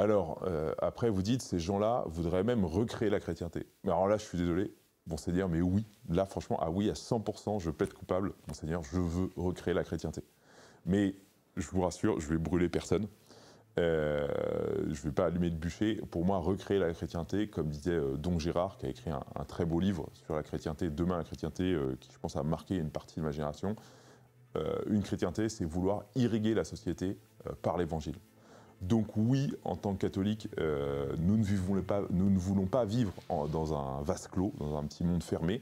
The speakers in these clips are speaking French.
Alors, après, vous dites, ces gens-là voudraient même recréer la chrétienté. Mais alors là, je suis désolé, Monseigneur, mais oui, là, franchement, ah oui, à 100%, je plaide coupable, Monseigneur, je veux recréer la chrétienté. Mais, je vous rassure, je vais brûler personne. Je ne vais pas allumer de bûcher. Pour moi, recréer la chrétienté, comme disait Don Gérard, qui a écrit un très beau livre sur la chrétienté, Demain la chrétienté, qui, je pense, a marqué une partie de ma génération. Une chrétienté, c'est vouloir irriguer la société par l'évangile. Donc oui, en tant que catholique, nous ne voulons pas vivre dans un vase clos, dans un petit monde fermé.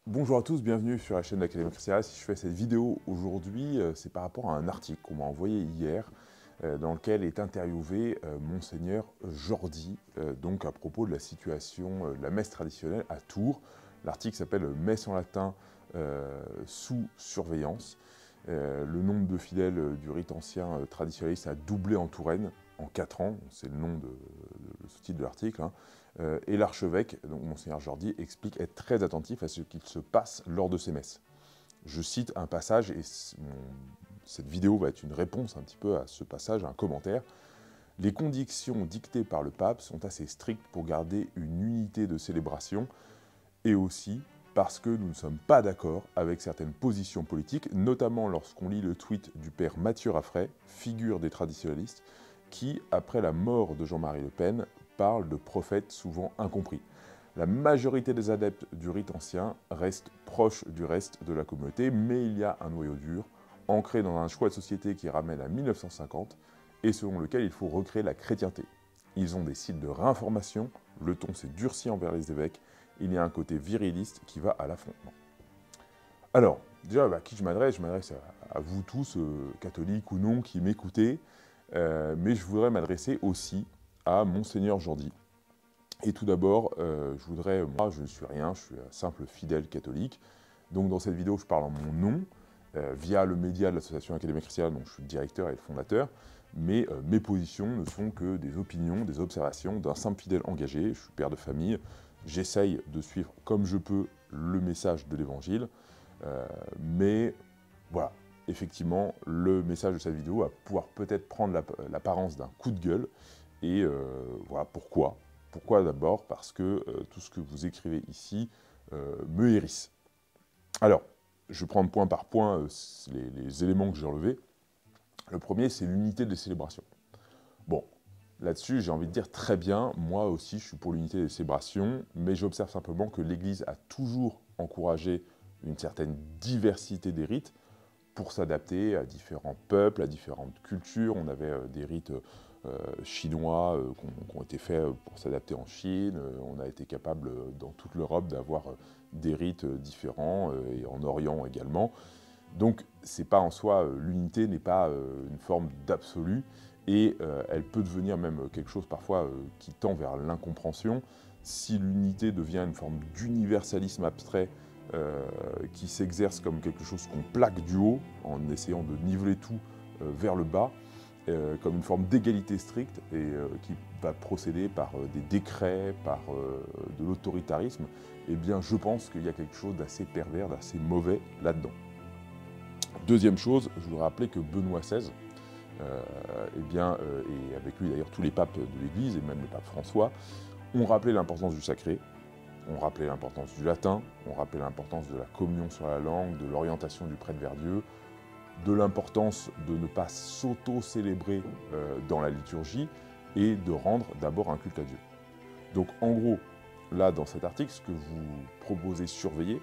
Bonjour à tous, bienvenue sur la chaîne d'Académie Chrétienne. Si je fais cette vidéo aujourd'hui, c'est par rapport à un article qu'on m'a envoyé hier, dans lequel est interviewé Monseigneur Jordi, donc à propos de la situation de la messe traditionnelle à Tours. L'article s'appelle « Messe en latin sous surveillance ». Le nombre de fidèles du rite ancien traditionnaliste a doublé en Touraine en 4 ans, c'est le nom le sous-titre de l'article, hein. Et l'archevêque, donc Monseigneur Jordi, explique être très attentif à ce qu'il se passe lors de ces messes. Je cite un passage, et cette vidéo va être une réponse un petit peu à ce passage, un commentaire. « Les conditions dictées par le pape sont assez strictes pour garder une unité de célébration, et aussi parce que nous ne sommes pas d'accord avec certaines positions politiques, notamment lorsqu'on lit le tweet du père Mathieu Raffray, figure des traditionnalistes, qui, après la mort de Jean-Marie Le Pen, parle de prophètes souvent incompris. La majorité des adeptes du rite ancien restent proches du reste de la communauté, mais il y a un noyau dur, ancré dans un choix de société qui ramène à 1950, et selon lequel il faut recréer la chrétienté. Ils ont des sites de réinformation, le ton s'est durci envers les évêques, il y a un côté viriliste qui va à l'affrontement. » Alors, déjà, à qui je m'adresse? Je m'adresse à vous tous, catholiques ou non, qui m'écoutez, mais je voudrais m'adresser aussi à Monseigneur Jordi. Et tout d'abord, je voudrais, moi, je ne suis rien, je suis un simple fidèle catholique. Donc dans cette vidéo, je parle en mon nom, via le média de l'association Académie Chrétienne, dont je suis le directeur et le fondateur, mais mes positions ne sont que des opinions, des observations d'un simple fidèle engagé. Je suis père de famille, j'essaye de suivre comme je peux le message de l'Évangile, mais voilà, effectivement, le message de cette vidéo va pouvoir peut-être prendre l'apparence d'un coup de gueule, et voilà pourquoi. Pourquoi d'abord? Parce que tout ce que vous écrivez ici me hérisse. Alors, je vais prendre point par point les éléments que j'ai relevés. Le premier, c'est l'unité des célébrations. Bon, là-dessus, j'ai envie de dire très bien, moi aussi je suis pour l'unité des célébrations, mais j'observe simplement que l'Église a toujours encouragé une certaine diversité des rites pour s'adapter à différents peuples, à différentes cultures. On avait des rites chinois qui ont été faits pour s'adapter en Chine. On a été capable dans toute l'Europe d'avoir des rites différents et en Orient également. Donc c'est pas en soi, l'unité n'est pas une forme d'absolu, et elle peut devenir même quelque chose parfois qui tend vers l'incompréhension si l'unité devient une forme d'universalisme abstrait qui s'exerce comme quelque chose qu'on plaque du haut en essayant de niveler tout vers le bas, comme une forme d'égalité stricte, et qui va procéder par des décrets, par de l'autoritarisme. Eh bien je pense qu'il y a quelque chose d'assez pervers, d'assez mauvais là-dedans. Deuxième chose, je voudrais rappeler que Benoît XVI, et avec lui d'ailleurs tous les papes de l'Église, et même le pape François, ont rappelé l'importance du sacré, ont rappelé l'importance du latin, ont rappelé l'importance de la communion sur la langue, de l'orientation du prêtre vers Dieu, de l'importance de ne pas s'auto-célébrer dans la liturgie, et de rendre d'abord un culte à Dieu. Donc en gros, là dans cet article, ce que vous proposez surveiller,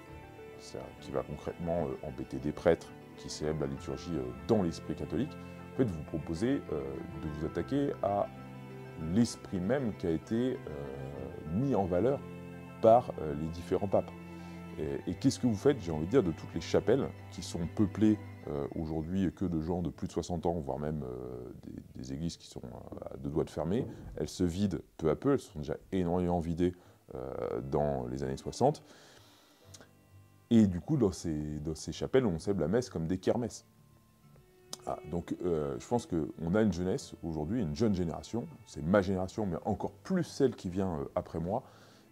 qui va concrètement embêter des prêtres qui célèbrent la liturgie dans l'esprit catholique, en fait vous proposez de vous attaquer à l'esprit même qui a été mis en valeur par les différents papes. Et qu'est-ce que vous faites, j'ai envie de dire, de toutes les chapelles qui sont peuplées aujourd'hui que de gens de plus de 60 ans, voire même des églises qui sont à deux doigts de fermer? Elles se vident peu à peu, elles se sont déjà énormément vidées dans les années 60. Et du coup, dans ces chapelles, on célèbre la messe comme des kermesses. Donc je pense qu'on a une jeunesse aujourd'hui, une jeune génération, c'est ma génération, mais encore plus celle qui vient après moi,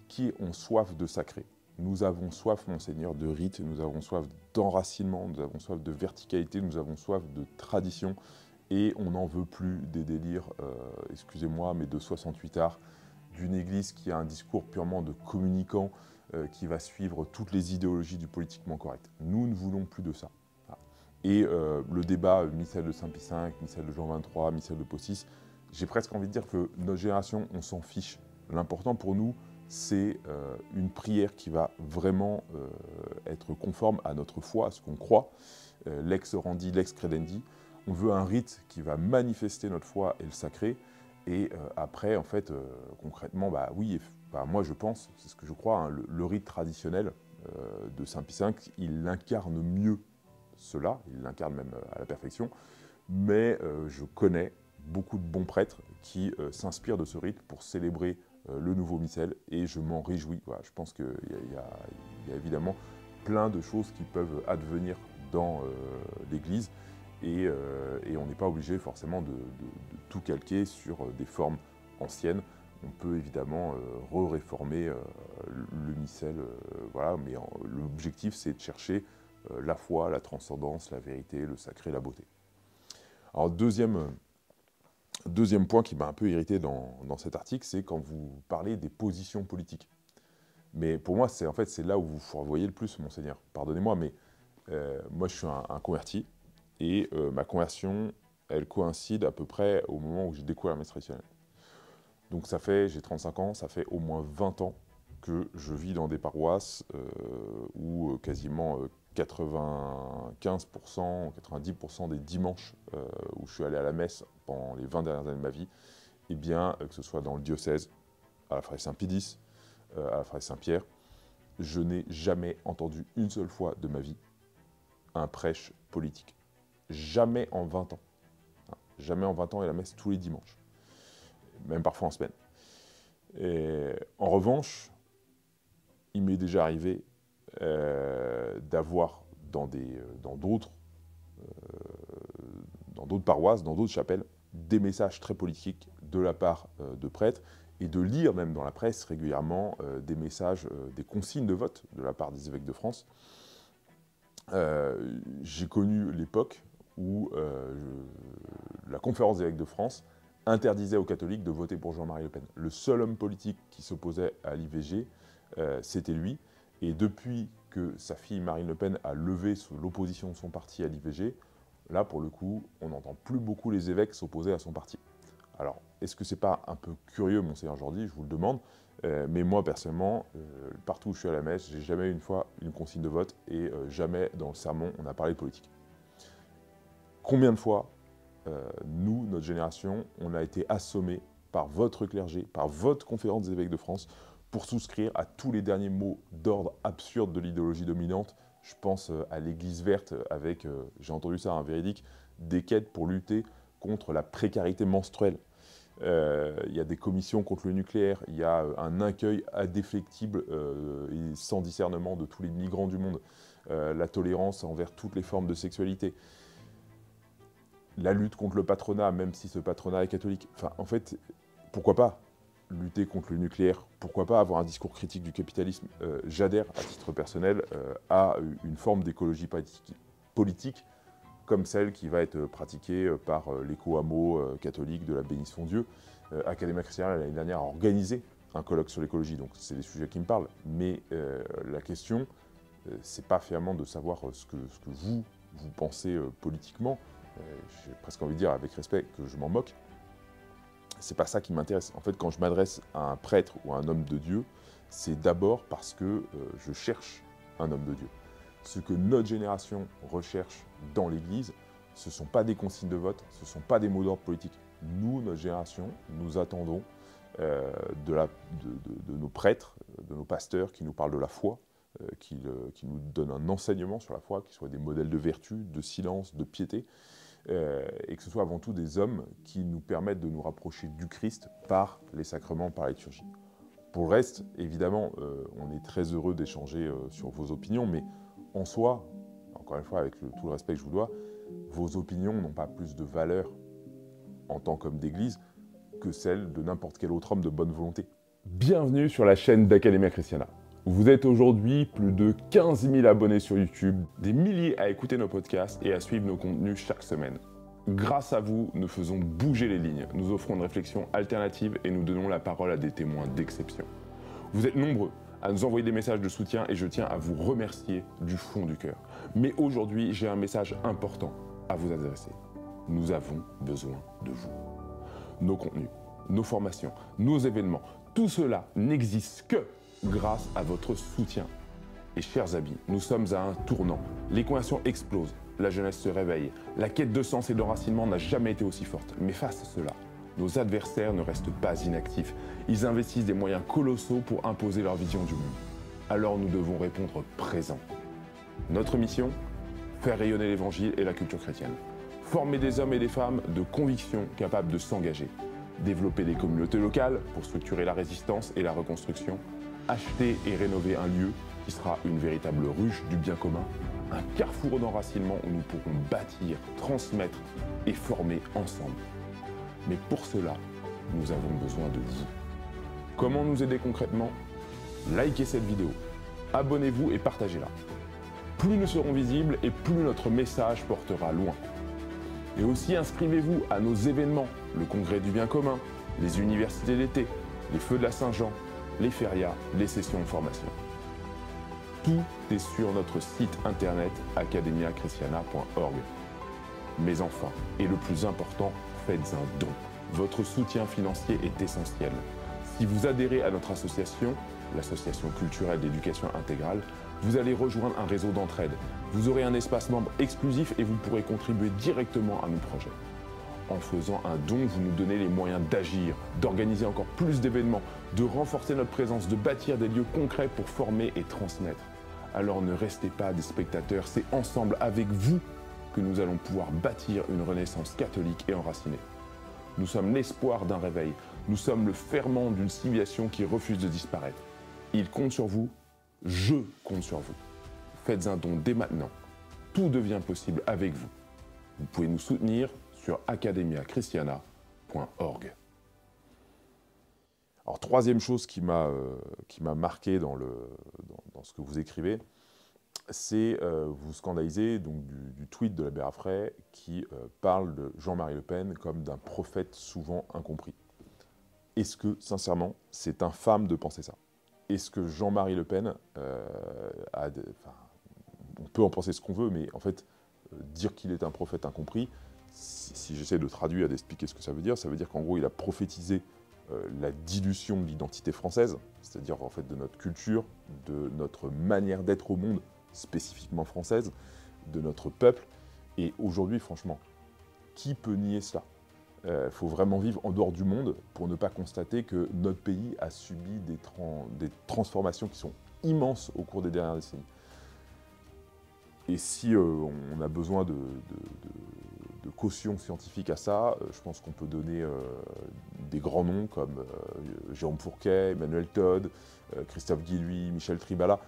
qui ont soif de sacré. Nous avons soif, Monseigneur, de rite, nous avons soif d'enracinement, nous avons soif de verticalité, nous avons soif de tradition, et on n'en veut plus des délires, excusez-moi, mais de 68 arts, d'une église qui a un discours purement de communicant, qui va suivre toutes les idéologies du politiquement correct. Nous ne voulons plus de ça. Et le débat missel de Saint Pie V, missel de Jean XXIII, missel de Pie VI, j'ai presque envie de dire que notre génération, on s'en fiche. L'important pour nous, c'est une prière qui va vraiment être conforme à notre foi, à ce qu'on croit, lex orandi, lex credendi. On veut un rite qui va manifester notre foi et le sacré. Et après, en fait, concrètement, bah oui, moi je pense, c'est ce que je crois, hein, le rite traditionnel de Saint Pie V, il incarne mieux cela, il l'incarne même à la perfection, mais je connais beaucoup de bons prêtres qui s'inspirent de ce rite pour célébrer le nouveau missel, et je m'en réjouis. Voilà, je pense qu'il y a évidemment plein de choses qui peuvent advenir dans l'Église, et on n'est pas obligé forcément de tout calquer sur des formes anciennes. On peut évidemment réformer le missel, voilà, mais l'objectif c'est de chercher la foi, la transcendance, la vérité, le sacré, la beauté. Alors deuxième point qui m'a un peu irrité dans cet article, c'est quand vous parlez des positions politiques. Mais pour moi, c'est là où vous fourvoyez le plus, Monseigneur. Pardonnez-moi, mais moi je suis un converti, et ma conversion, elle coïncide à peu près au moment où j'ai découvert la messe traditionnelle. Donc j'ai 35 ans, ça fait au moins 20 ans que je vis dans des paroisses où quasiment 95%, 90% des dimanches où je suis allé à la messe pendant les 20 dernières années de ma vie, eh bien, que ce soit dans le diocèse, à la Frère Saint-Pie X, à la Frère Saint-Pierre, je n'ai jamais entendu une seule fois de ma vie un prêche politique. Jamais en 20 ans. Jamais en 20 ans, et la messe tous les dimanches. Même parfois en semaine. Et en revanche, il m'est déjà arrivé d'avoir dans d'autres paroisses, dans d'autres chapelles, des messages très politiques de la part de prêtres, et de lire même dans la presse régulièrement des messages, des consignes de vote de la part des évêques de France. J'ai connu l'époque où la conférence des évêques de France interdisait aux catholiques de voter pour Jean-Marie Le Pen. Le seul homme politique qui s'opposait à l'IVG, c'était lui. Et depuis que sa fille Marine Le Pen a levé l'opposition de son parti à l'IVG, là, pour le coup, on n'entend plus beaucoup les évêques s'opposer à son parti. Alors, est-ce que c'est pas un peu curieux, Monseigneur Jordi, je vous le demande, mais moi, personnellement, partout où je suis à la messe, j'ai jamais eu une fois une consigne de vote, et jamais dans le sermon, on a parlé de politique. Combien de fois, nous, notre génération, on a été assommés par votre clergé, par votre conférence des évêques de France, pour souscrire à tous les derniers mots d'ordre absurde de l'idéologie dominante. Je pense à l'Église verte avec, j'ai entendu ça, un véridique, des quêtes pour lutter contre la précarité menstruelle. Il y a des commissions contre le nucléaire, il y a un accueil indéfectible et sans discernement de tous les migrants du monde, la tolérance envers toutes les formes de sexualité, la lutte contre le patronat, même si ce patronat est catholique. Enfin, en fait, pourquoi pas lutter contre le nucléaire? Pourquoi pas avoir un discours critique du capitalisme? J'adhère, à titre personnel, à une forme d'écologie politique comme celle qui va être pratiquée par l'éco-hameau catholique de la Bénisson Dieu. Academia Christiana, l'année dernière, a organisé un colloque sur l'écologie, donc c'est des sujets qui me parlent. Mais la question, c'est pas finalement de savoir ce que vous pensez politiquement. J'ai presque envie de dire, avec respect, que je m'en moque. C'est pas ça qui m'intéresse. En fait, quand je m'adresse à un prêtre ou à un homme de Dieu, c'est d'abord parce que je cherche un homme de Dieu. Ce que notre génération recherche dans l'Église, ce ne sont pas des consignes de vote, ce ne sont pas des mots d'ordre politiques. Nous, notre génération, nous attendons de nos prêtres, de nos pasteurs qui nous parlent de la foi, qui nous donnent un enseignement sur la foi, qui soient des modèles de vertu, de silence, de piété, et que ce soit avant tout des hommes qui nous permettent de nous rapprocher du Christ par les sacrements, par la liturgie. Pour le reste, évidemment, on est très heureux d'échanger sur vos opinions, mais en soi, encore une fois, avec tout le respect que je vous dois, vos opinions n'ont pas plus de valeur en tant qu'homme d'église que celle de n'importe quel autre homme de bonne volonté. Bienvenue sur la chaîne d'Academia Christiana. Vous êtes aujourd'hui plus de 15 000 abonnés sur YouTube, des milliers à écouter nos podcasts et à suivre nos contenus chaque semaine. Grâce à vous, nous faisons bouger les lignes, nous offrons une réflexion alternative et nous donnons la parole à des témoins d'exception. Vous êtes nombreux à nous envoyer des messages de soutien et je tiens à vous remercier du fond du cœur. Mais aujourd'hui, j'ai un message important à vous adresser. Nous avons besoin de vous. Nos contenus, nos formations, nos événements, tout cela n'existe que grâce à votre soutien. Et chers amis, nous sommes à un tournant. Les conversions explosent, la jeunesse se réveille, la quête de sens et d'enracinement n'a jamais été aussi forte. Mais face à cela, nos adversaires ne restent pas inactifs. Ils investissent des moyens colossaux pour imposer leur vision du monde. Alors nous devons répondre présent. Notre mission ? Faire rayonner l'évangile et la culture chrétienne. Former des hommes et des femmes de conviction capables de s'engager. Développer des communautés locales pour structurer la résistance et la reconstruction. Acheter et rénover un lieu qui sera une véritable ruche du bien commun. Un carrefour d'enracinement où nous pourrons bâtir, transmettre et former ensemble. Mais pour cela, nous avons besoin de vous. Comment nous aider concrètement ? Likez cette vidéo, abonnez-vous et partagez-la. Plus nous serons visibles et plus notre message portera loin. Et aussi inscrivez-vous à nos événements, le Congrès du bien commun, les universités d'été, les Feux de la Saint-Jean, les férias, les sessions de formation. Tout est sur notre site internet academiachristiana.org. Mais enfin, et le plus important, faites un don. Votre soutien financier est essentiel. Si vous adhérez à notre association, l'association culturelle d'éducation intégrale, vous allez rejoindre un réseau d'entraide. Vous aurez un espace membre exclusif et vous pourrez contribuer directement à nos projets. En faisant un don, vous nous donnez les moyens d'agir, d'organiser encore plus d'événements, de renforcer notre présence, de bâtir des lieux concrets pour former et transmettre. Alors ne restez pas des spectateurs, c'est ensemble avec vous que nous allons pouvoir bâtir une renaissance catholique et enracinée. Nous sommes l'espoir d'un réveil, nous sommes le ferment d'une civilisation qui refuse de disparaître. Il compte sur vous, je compte sur vous. Faites un don dès maintenant, tout devient possible avec vous. Vous pouvez nous soutenir sur academiachristiana.org. Alors, troisième chose qui m'a marqué dans ce que vous écrivez, c'est vous scandalisez donc, du tweet de l'abbé Raffray qui parle de Jean-Marie Le Pen comme d'un prophète souvent incompris. Est-ce que, sincèrement, c'est infâme de penser ça ? Est-ce que Jean-Marie Le Pen on peut en penser ce qu'on veut, mais en fait, dire qu'il est un prophète incompris, si j'essaie de traduire, d'expliquer ce que ça veut dire qu'en gros, il a prophétisé la dilution de l'identité française, c'est-à-dire en fait de notre culture, de notre manière d'être au monde, spécifiquement française, de notre peuple. Et aujourd'hui, franchement, qui peut nier cela ? Faut vraiment vivre en dehors du monde pour ne pas constater que notre pays a subi des transformations qui sont immenses au cours des dernières décennies. Et si on a besoin de caution scientifique à ça, je pense qu'on peut donner des grands noms comme Jérôme Fourquet, Emmanuel Todd, Christophe Guilluy, Michel Tribala.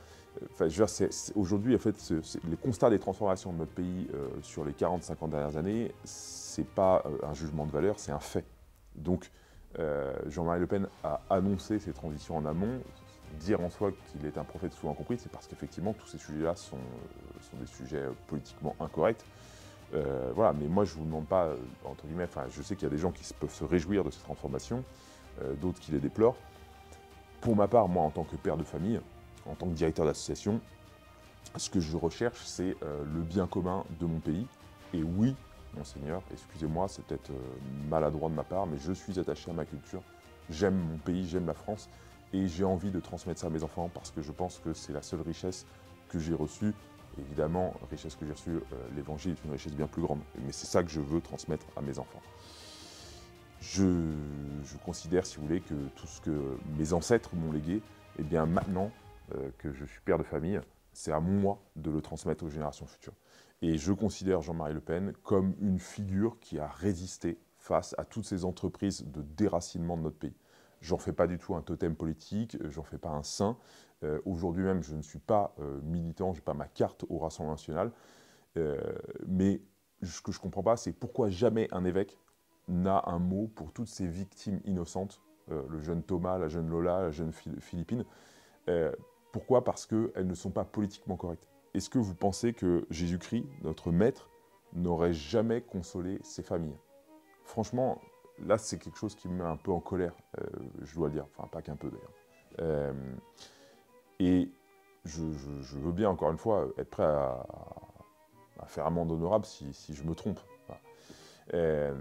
Enfin, je veux dire, aujourd'hui, en fait, les constats des transformations de notre pays sur les 40-50 dernières années, c'est pas un jugement de valeur, c'est un fait. Donc, Jean-Marie Le Pen a annoncé ces transitions en amont. Dire en soi qu'il est un prophète souvent compris, c'est parce qu'effectivement, tous ces sujets-là sont des sujets politiquement incorrects. Voilà, mais moi, je ne vous demande pas, entre guillemets, je sais qu'il y a des gens qui peuvent se réjouir de ces transformations, d'autres qui les déplorent. Pour ma part, moi, en tant que père de famille, en tant que directeur d'association, ce que je recherche, c'est le bien commun de mon pays. Et oui, monseigneur, excusez-moi, c'est peut-être maladroit de ma part, mais je suis attaché à ma culture. J'aime mon pays, j'aime la France, et j'ai envie de transmettre ça à mes enfants parce que je pense que c'est la seule richesse que j'ai reçue. Évidemment, richesse que j'ai reçue, l'évangile est une richesse bien plus grande, mais c'est ça que je veux transmettre à mes enfants. Je considère, si vous voulez, que tout ce que mes ancêtres m'ont légué, eh bien maintenant que je suis père de famille, c'est à moi de le transmettre aux générations futures. Et je considère Jean-Marie Le Pen comme une figure qui a résisté face à toutes ces entreprises de déracinement de notre pays. J'en fais pas du tout un totem politique, j'en fais pas un saint. Aujourd'hui même, je ne suis pas militant, je n'ai pas ma carte au Rassemblement national. Mais ce que je ne comprends pas, c'est pourquoi jamais un évêque n'a un mot pour toutes ces victimes innocentes, le jeune Thomas, la jeune Lola, la jeune Philippine. Pourquoi? Parce qu'elles ne sont pas politiquement correctes. Est-ce que vous pensez que Jésus-Christ, notre maître, n'aurait jamais consolé ces familles? Franchement, là, c'est quelque chose qui me met un peu en colère, je dois le dire. Enfin, pas qu'un peu, d'ailleurs. Et je veux bien, encore une fois, être prêt à faire amende honorable si je me trompe. Voilà.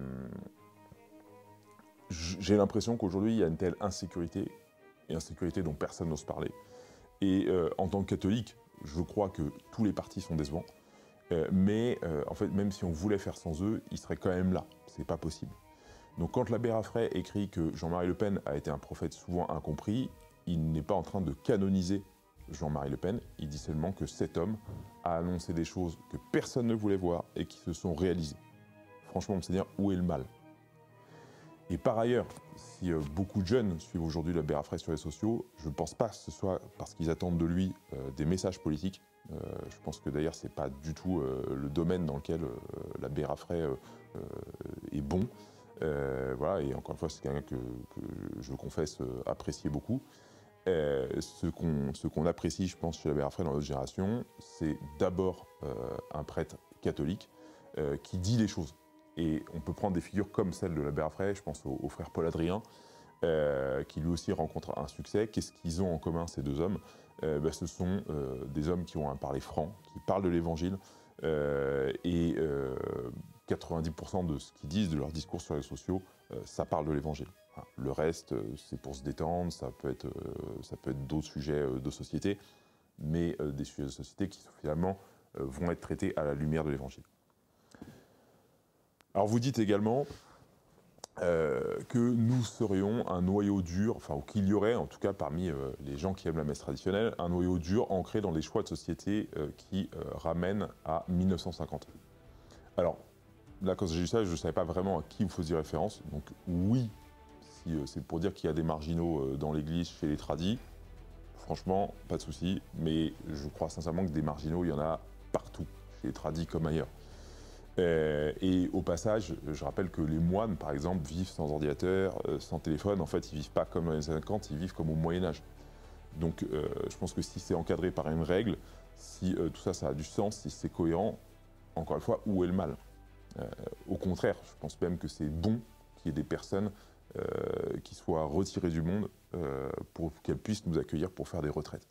J'ai l'impression qu'aujourd'hui, il y a une telle insécurité, et insécurité dont personne n'ose parler. Et en tant que catholique, je crois que tous les partis sont décevants. Mais en fait, même si on voulait faire sans eux, ils seraient quand même là. C'est pas possible. Donc quand l'abbé Raffray écrit que Jean-Marie Le Pen a été un prophète souvent incompris, il n'est pas en train de canoniser Jean-Marie Le Pen, il dit seulement que cet homme a annoncé des choses que personne ne voulait voir et qui se sont réalisées. Franchement, Monseigneur, où est le mal? Et par ailleurs, si beaucoup de jeunes suivent aujourd'hui l'abbé Raffray sur les sociaux, je ne pense pas que ce soit parce qu'ils attendent de lui des messages politiques. Je pense que d'ailleurs, ce n'est pas du tout le domaine dans lequel l'abbé Raffray est bon. Voilà, et encore une fois, c'est quelqu'un que je confesse apprécier beaucoup. Ce qu'on apprécie, je pense, chez l'abbé Raffray dans notre génération, c'est d'abord un prêtre catholique qui dit les choses. Et on peut prendre des figures comme celle de l'abbé Raffray, je pense au frère Paul Adrien, qui lui aussi rencontre un succès. Qu'est-ce qu'ils ont en commun, ces deux hommes? Ce sont des hommes qui ont un parler franc, qui parlent de l'évangile, et 90% de ce qu'ils disent, de leurs discours sur les sociaux, ça parle de l'évangile. Le reste, c'est pour se détendre, ça peut être d'autres sujets de société, mais des sujets de société qui finalement vont être traités à la lumière de l'évangile. Alors vous dites également que nous serions un noyau dur, enfin, ou qu'il y aurait, en tout cas parmi les gens qui aiment la messe traditionnelle, un noyau dur ancré dans des choix de société qui ramènent à 1950. Alors, là, quand j'ai lu ça, je ne savais pas vraiment à qui vous faisiez référence. Donc oui, si c'est pour dire qu'il y a des marginaux dans l'Église, chez les tradis, franchement, pas de souci. Mais je crois sincèrement que des marginaux, il y en a partout, chez les tradis comme ailleurs. Et au passage, je rappelle que les moines, par exemple, vivent sans ordinateur, sans téléphone. En fait, ils ne vivent pas comme dans les années 50, ils vivent comme au Moyen-Âge. Donc, je pense que si c'est encadré par une règle, si tout ça, ça a du sens, si c'est cohérent, encore une fois, où est le mal? Au contraire, je pense même que c'est bon qu'il y ait des personnes qui soient retirées du monde pour qu'elles puissent nous accueillir pour faire des retraites.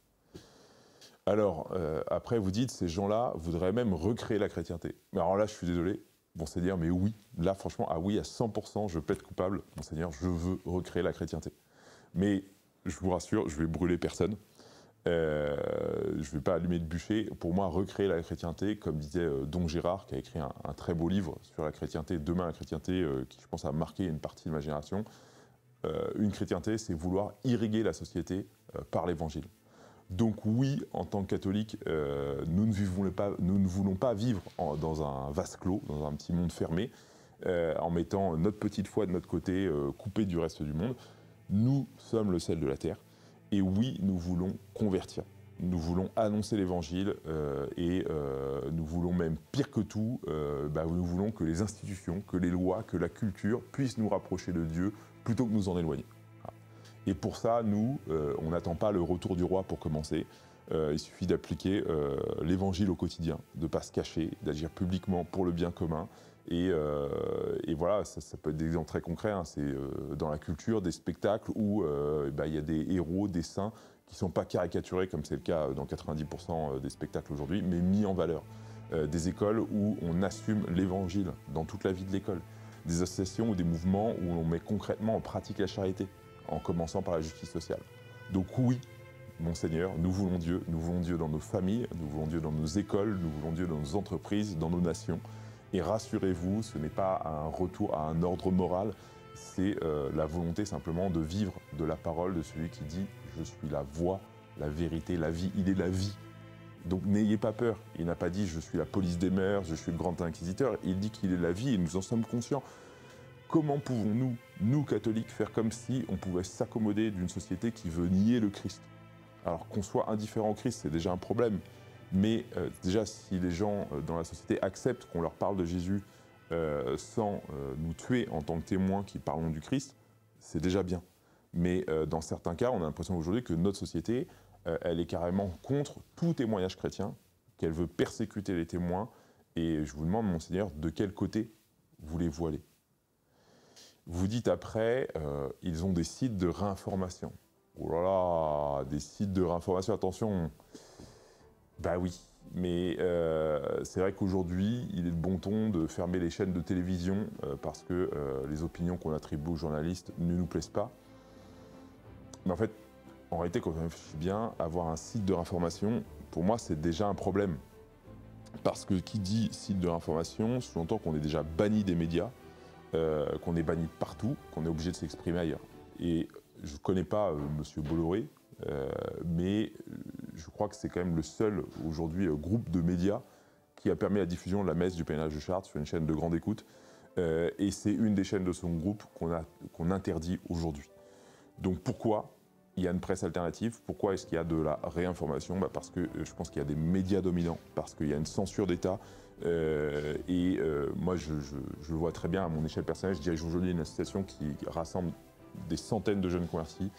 Alors, après, vous dites, ces gens-là voudraient même recréer la chrétienté. Mais alors là, je suis désolé, Monseigneur, mais oui, là, franchement, ah oui, à 100%, je plaide coupable, Monseigneur, je veux recréer la chrétienté. Mais, je vous rassure, je vais brûler personne. Je ne vais pas allumer de bûcher. Pour moi, recréer la chrétienté, comme disait Don Gérard, qui a écrit un très beau livre sur la chrétienté, Demain la chrétienté, qui, je pense, a marqué une partie de ma génération. Une chrétienté, c'est vouloir irriguer la société par l'évangile. Donc oui, en tant que catholique, nous ne voulons pas vivre dans un vase clos, dans un petit monde fermé, en mettant notre petite foi de notre côté, coupée du reste du monde. Nous sommes le sel de la terre, et oui, nous voulons convertir. Nous voulons annoncer l'évangile, et nous voulons même, pire que tout, nous voulons que les institutions, que les lois, que la culture puissent nous rapprocher de Dieu, plutôt que nous en éloigner. Et pour ça, nous, on n'attend pas le retour du roi pour commencer. Il suffit d'appliquer l'évangile au quotidien, de ne pas se cacher, d'agir publiquement pour le bien commun. Et voilà, ça peut être des exemples très concrets. Hein. C'est dans la culture, des spectacles où il y a des héros, des saints qui ne sont pas caricaturés, comme c'est le cas dans 90% des spectacles aujourd'hui, mais mis en valeur. Des écoles où on assume l'évangile dans toute la vie de l'école. Des associations ou des mouvements où on met concrètement en pratique la charité, en commençant par la justice sociale. Donc oui, Monseigneur, nous voulons Dieu dans nos familles, nous voulons Dieu dans nos écoles, nous voulons Dieu dans nos entreprises, dans nos nations. Et rassurez-vous, ce n'est pas un retour à un ordre moral, c'est la volonté simplement de vivre de la parole de celui qui dit « Je suis la voie, la vérité, la vie ». Il est la vie. Donc n'ayez pas peur. Il n'a pas dit « Je suis la police des mœurs, je suis le grand inquisiteur ». Il dit qu'il est la vie et nous en sommes conscients. Comment pouvons-nous, nous catholiques, faire comme si on pouvait s'accommoder d'une société qui veut nier le Christ? Alors qu'on soit indifférent au Christ, c'est déjà un problème. Mais déjà, si les gens dans la société acceptent qu'on leur parle de Jésus sans nous tuer en tant que témoins qui parlons du Christ, c'est déjà bien. Mais dans certains cas, on a l'impression aujourd'hui que notre société, elle est carrément contre tout témoignage chrétien, qu'elle veut persécuter les témoins. Et je vous demande, Monseigneur, de quel côté voulez-vous aller? Vous dites après, ils ont des sites de réinformation. Oh là là, des sites de réinformation, attention. Bah oui, mais c'est vrai qu'aujourd'hui, il est de bon ton de fermer les chaînes de télévision parce que les opinions qu'on attribue aux journalistes ne nous plaisent pas. Mais en fait, en réalité, quand on réfléchit bien, avoir un site de réinformation, pour moi, c'est déjà un problème. Parce que qui dit site de réinformation, sous-entend qu'on est déjà banni des médias, qu'on est banni partout, qu'on est obligé de s'exprimer ailleurs. Et je ne connais pas Monsieur Bolloré, mais je crois que c'est quand même le seul aujourd'hui groupe de médias qui a permis la diffusion de la messe du pèlerinage de Chartres sur une chaîne de grande écoute. Et c'est une des chaînes de son groupe qu'on interdit aujourd'hui. Donc pourquoi il y a une presse alternative? Pourquoi est-ce qu'il y a de la réinformation? Parce que je pense qu'il y a des médias dominants, parce qu'il y a une censure d'État. Moi, je le vois très bien à mon échelle personnelle. Je dirige aujourd'hui une association qui rassemble des centaines de jeunes convertis.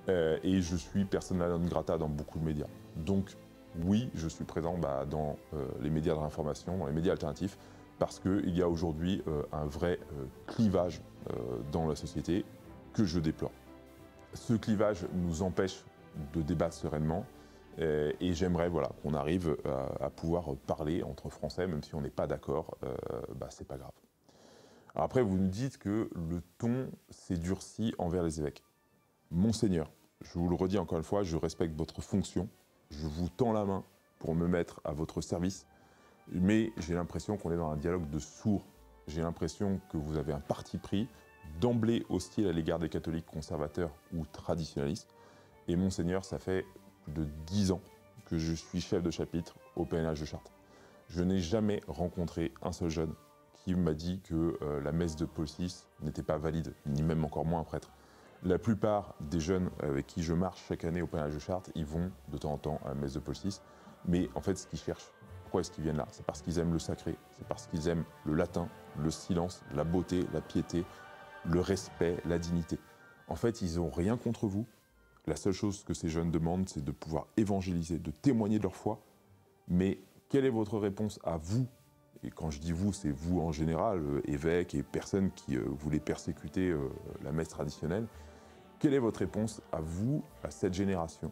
Et je suis persona non grata dans beaucoup de médias. Donc oui, je suis présent dans les médias de réinformation, dans les médias alternatifs, parce qu'il y a aujourd'hui un vrai clivage dans la société que je déplore. Ce clivage nous empêche de débattre sereinement et j'aimerais qu'on arrive à pouvoir parler entre Français, même si on n'est pas d'accord, c'est pas grave. Alors après, vous nous dites que le ton s'est durci envers les évêques. Monseigneur, je vous le redis encore une fois, je respecte votre fonction, je vous tends la main pour me mettre à votre service, mais j'ai l'impression qu'on est dans un dialogue de sourds. J'ai l'impression que vous avez un parti pris, d'emblée hostile à l'égard des catholiques conservateurs ou traditionnalistes. Et Monseigneur, ça fait plus de 10 ans que je suis chef de chapitre au pèlerinage de Chartres. Je n'ai jamais rencontré un seul jeune qui m'a dit que la messe de Paul VI n'était pas valide, ni même encore moins un prêtre. La plupart des jeunes avec qui je marche chaque année au pèlerinage de Chartres, ils vont de temps en temps à la messe de Paul VI, mais en fait ce qu'ils cherchent, pourquoi est-ce qu'ils viennent là? C'est parce qu'ils aiment le sacré, c'est parce qu'ils aiment le latin, le silence, la beauté, la piété, le respect, la dignité. En fait, ils n'ont rien contre vous. La seule chose que ces jeunes demandent, c'est de pouvoir évangéliser, de témoigner de leur foi. Mais quelle est votre réponse à vous? Et quand je dis vous, c'est vous en général, évêques et personnes qui voulaient persécuter la messe traditionnelle. Quelle est votre réponse à vous, à cette génération?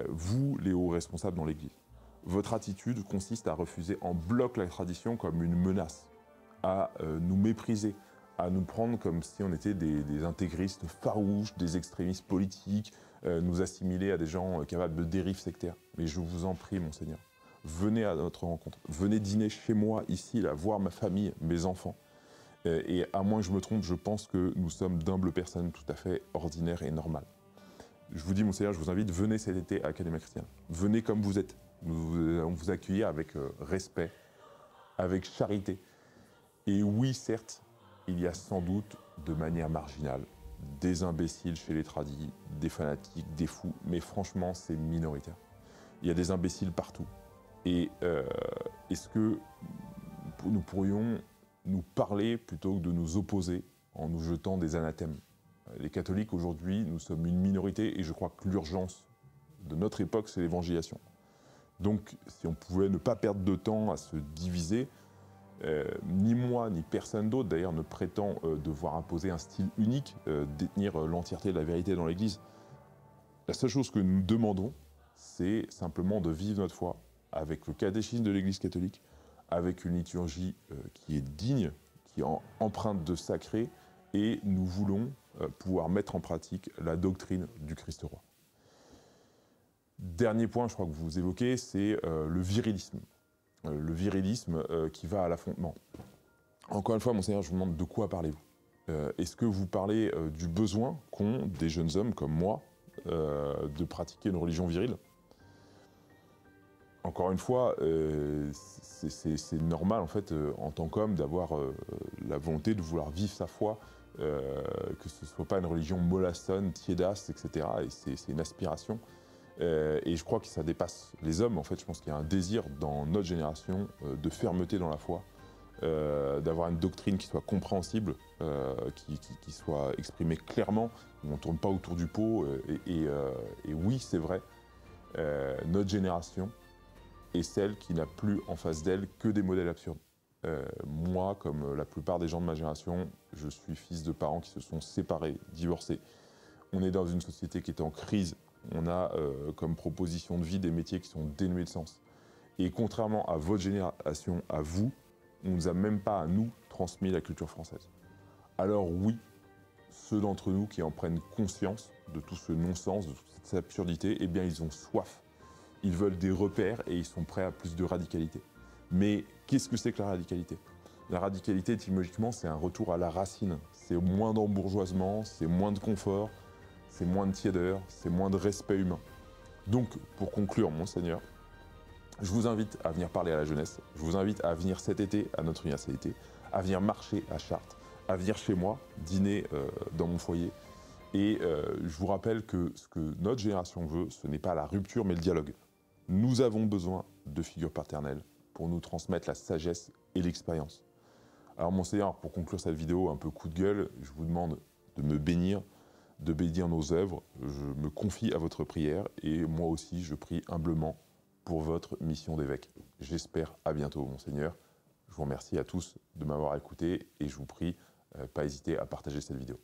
Vous, les hauts responsables dans l'Église. Votre attitude consiste à refuser en bloc la tradition comme une menace, à nous mépriser, à nous prendre comme si on était des intégristes farouches, des extrémistes politiques, nous assimiler à des gens capables de dérives sectaires. Mais je vous en prie, Monseigneur, venez à notre rencontre, venez dîner chez moi, ici, là, voir ma famille, mes enfants. Et à moins que je me trompe, je pense que nous sommes d'humbles personnes tout à fait ordinaires et normales. Je vous dis, Monseigneur, je vous invite, venez cet été à l'Académie chrétienne. Venez comme vous êtes. Nous allons vous accueillir avec respect, avec charité. Et oui, certes, il y a sans doute, de manière marginale, des imbéciles chez les tradis, des fanatiques, des fous, mais franchement, c'est minoritaire. Il y a des imbéciles partout. Et est-ce que nous pourrions nous parler plutôt que de nous opposer en nous jetant des anathèmes? Les catholiques, aujourd'hui, nous sommes une minorité et je crois que l'urgence de notre époque, c'est l'évangélisation. Donc, si on pouvait ne pas perdre de temps à se diviser, ni moi, ni personne d'autre, d'ailleurs, ne prétend devoir imposer un style unique, détenir l'entièreté de la vérité dans l'Église. La seule chose que nous demandons, c'est simplement de vivre notre foi avec le catéchisme de l'Église catholique, avec une liturgie qui est digne, qui est empreinte de sacré, et nous voulons pouvoir mettre en pratique la doctrine du Christ roi. Dernier point, je crois que vous évoquez, c'est le virilisme. Le virilisme qui va à l'affrontement. Encore une fois, Monseigneur, je vous demande de quoi parlez-vous? Est-ce que vous parlez du besoin qu'ont des jeunes hommes comme moi de pratiquer une religion virile? Encore une fois, c'est normal en fait, en tant qu'homme, d'avoir la volonté de vouloir vivre sa foi, que ce ne soit pas une religion mollassonne, tiédasse, etc. Et c'est une aspiration. Et je crois que ça dépasse les hommes. En fait, je pense qu'il y a un désir dans notre génération de fermeté dans la foi, d'avoir une doctrine qui soit compréhensible, qui soit exprimée clairement, où on ne tourne pas autour du pot. Et oui, c'est vrai, notre génération est celle qui n'a plus en face d'elle que des modèles absurdes. Moi, comme la plupart des gens de ma génération, je suis fils de parents qui se sont séparés, divorcés. On est dans une société qui est en crise. On a comme proposition de vie des métiers qui sont dénués de sens. Et contrairement à votre génération, à vous, on ne nous a même pas à nous transmis la culture française. Alors oui, ceux d'entre nous qui en prennent conscience de tout ce non-sens, de toute cette absurdité, eh bien ils ont soif. Ils veulent des repères et ils sont prêts à plus de radicalité. Mais qu'est-ce que c'est que la radicalité? La radicalité, étymologiquement, c'est un retour à la racine. C'est moins d'embourgeoisement, c'est moins de confort, c'est moins de tiédeur, c'est moins de respect humain. Donc, pour conclure, Monseigneur, je vous invite à venir parler à la jeunesse, je vous invite à venir cet été à notre université, à venir marcher à Chartres, à venir chez moi, dîner dans mon foyer. Et je vous rappelle que ce que notre génération veut, ce n'est pas la rupture, mais le dialogue. Nous avons besoin de figures paternelles pour nous transmettre la sagesse et l'expérience. Alors Monseigneur, pour conclure cette vidéo un peu coup de gueule, je vous demande de me bénir, de bénir nos œuvres. Je me confie à votre prière et moi aussi je prie humblement pour votre mission d'évêque. J'espère à bientôt, Monseigneur. Je vous remercie à tous de m'avoir écouté et je vous prie, pas hésiter à partager cette vidéo.